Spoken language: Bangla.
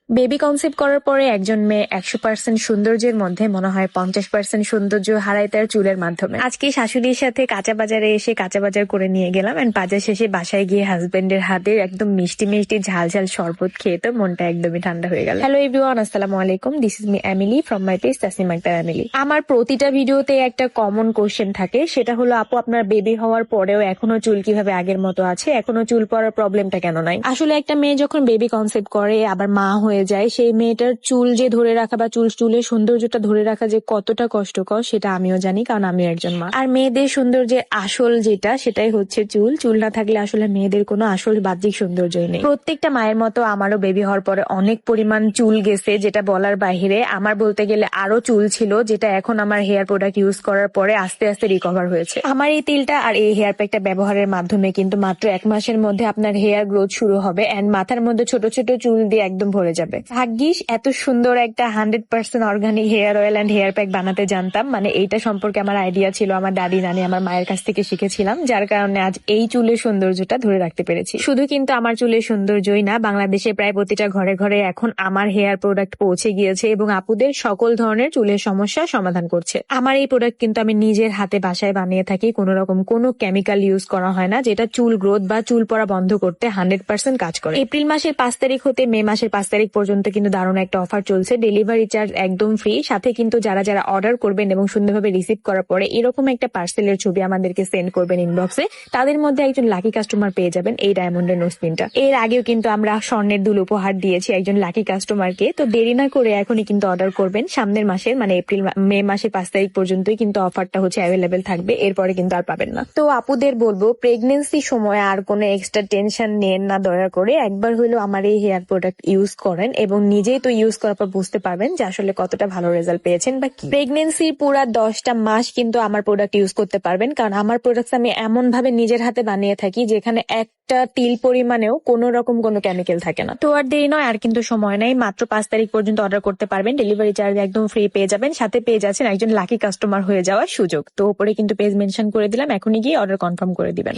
বেবি কনসেপ্ট করার পরে একজন মেয়ে 100% সৌন্দর্যের মধ্যে মনে হয় 50% সৌন্দর্য হারায় তার চুলের মাধ্যমে। আজকে শাশুড়ির সাথে কাঁচা বাজারে এসে কাঁচা বাজার করে নিয়ে গেলাম, এন্ড বাজার শেষে বাসায় গিয়ে হাজবেন্ডের হাতে একদম মিষ্টি মিষ্টি ঝাল ঝাল শরবত খেয়ে তো মনটা একদমই ঠান্ডা হয়ে গেল। হ্যালো এভরিওয়ান, আসসালামু আলাইকুম, this is me Emily from my page Tasnim Akter Emily. আমার প্রতিটা ভিডিওতে একটা কমন কোশ্চেন থাকে, সেটা হলো আপু আপনার বেবি হওয়ার পরেও এখনো চুল কিভাবে আগের মতো আছে, এখনো চুল পড়ার প্রবলেমটা কেন নাই? আসলে একটা মেয়ে যখন বেবি কনসেপ্ট করে আবার মা হয়ে যায়, সেই মেয়েটার চুল যে ধরে রাখা বা চুলের সৌন্দর্যটা ধরে রাখা যে কতটা কষ্টকর সেটা আমিও জানি, কারণ আমিও একজন মা। আর মেয়েদের সৌন্দর্যের আসল যেটা, সেটাই হচ্ছে চুল। চুল না থাকলে আসলে মেয়েদের কোনো আসল বাহ্যিক সৌন্দর্যই নেই। প্রত্যেকটা মায়ের মতো আমারও বেবি হওয়ার পরে অনেক পরিমাণ চুল গেছে, যেটা বলার বাহিরে। আমার বলতে গেলে আরো চুল ছিল, যেটা এখন আমার হেয়ার প্রোডাক্ট ইউজ করার পরে আস্তে আস্তে রিকভার হয়েছে। আমার এই তেলটা আর এই হেয়ার প্যাকটা ব্যবহারের মাধ্যমে কিন্তু মাত্র 1 মাসের মধ্যে আপনার হেয়ার গ্রোথ শুরু হবে, এন্ড মাথার মধ্যে ছোট ছোট চুল দিয়ে একদম ভরে যাবে। ভাগ্যিস এত সুন্দর একটা 100% organic hair oil and hair pack বানাতে জানতাম। মানে এইটা সম্পর্কে আমার আইডিয়া ছিল আমার দাদি নানি আমার মায়ের কাছ থেকে শিখেছিলাম, যার কারণে আজ এই চুলের সৌন্দর্যটা ধরে রাখতে পেরেছি। শুধু কিন্তু আমার চুলের সৌন্দর্যই না, বাংলাদেশে প্রায় প্রতিটা ঘরে ঘরে এখন আমার হেয়ার প্রোডাক্ট পৌঁছে গিয়েছে এবং আপুদের সকল ধরনের চুলের সমস্যার সমাধান করছে। আমার এই প্রোডাক্ট কিন্তু আমি নিজের হাতে বাসায় বানিয়ে থাকি, কোনো রকম কোনো কেমিক্যাল ইউজ করা হয় না, যেটা চুল গ্রোথ বা চুল পড়া বন্ধ করতে 100% কাজ করে। এপ্রিল মাসের 5 তারিখ হতে মে মাসের 5 তারিখ পর্যন্ত কিন্তু দারুণ একটা অফার চলছে। ডেলিভারি চার্জ একদম ফ্রি, সাথে কিন্তু যারা যারা অর্ডার করবেন এবং সুন্দরভাবে রিসিভ করার পরে এরকম একটা পার্সেলের ছবি আমাদেরকে সেন্ড করবেন ইনবক্সে, তাদের মধ্যে একজন লাকি কাস্টমার পেয়ে যাবেন এই ডায়মন্ডের নোজপিনটা। এর আগেও কিন্তু আমরা স্বর্ণের দুল উপহার দিয়েছি একজন লাকি কাস্টমারকে। তো দেরি না করে এখনই কিন্তু অর্ডার করবেন। সামনের মাসের মানে মে মাসের 5 তারিখ পর্যন্তই কিন্তু অফারটা হচ্ছে অ্যাভেলেবেল থাকবে, এরপরে কিন্তু আর পাবেন না। তো আপুদের বলবো, প্রেগনেন্সির সময় আর কোনো এক্সট্রা টেনশন নেন না, দয়া করে একবার হলেও আমার এই হেয়ার প্রোডাক্ট ইউজ করেন এবং নিজেই তো ইউজ করার পর বুঝতে পারবেন যে আসলে কতটা ভালো রেজাল্ট পেয়েছেন বা কি। প্রেগনেন্সির পুরা 10টা মাস কিন্তু আমার প্রোডাক্ট ইউজ করতে পারবেন, কারণ আমার প্রোডাক্ট আমি এমন ভাবে নিজের হাতে বানিয়ে থাকি যেখানে একটা তিল পরিমাণেও কোনো রকম কোনো কেমিক্যাল থাকে না। তো আর দেরি নয়, আর কিন্তু সময় নাই, মাত্র 5 তারিখ পর্যন্ত অর্ডার করতে পারবেন। ডেলিভারি চার্জ একদম ফ্রি পেয়ে যাবেন, সাথে পেয়ে যাচ্ছেন একজন লাকি কাস্টমার হয়ে যাওয়ার সুযোগ। তো উপরে কিন্তু পেজ মেনশন করে দিলাম, এখনই গিয়ে অর্ডার কনফার্ম করে দিবেন।